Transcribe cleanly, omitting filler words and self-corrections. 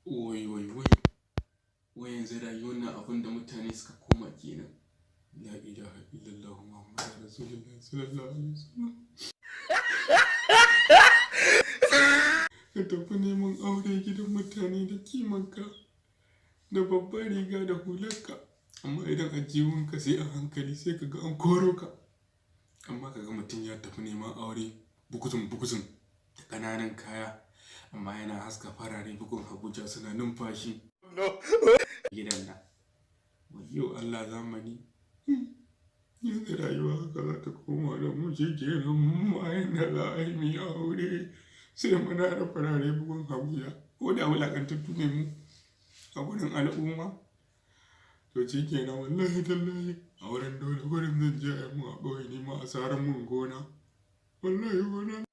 Wai wai wai, wai yanzu rayuwar nan abin da mutane suka koma kenan. La ilaha illallah Muhammadu Rasulullah sallallahu alaihi wasallam. Ka tafi neman aure gidan mutane da kimanka, da babbar riga da hularka, amma idan ajihunka sai a hankali sai ka ga an koro ka. Amma ka ga mutum ya tafi neman aure bukutun bukutun da ƙananan kaya, amma yana haska farare bugun Abuja suna numfashi. Gidan nan, wayyo Allah zamani. Yanzu rayuwa haka za ta koma da mu kenan mu ma yanda za a yi mu yi aure sai muna da farare bugun Abuja. Ko da wulaƙantattu ne mu a gurin al'umma. To shikenan wallahi tallahi auren dole gurin zan je a yi mu a ƙauye ni ma a saran mun gona. Wallahi gona.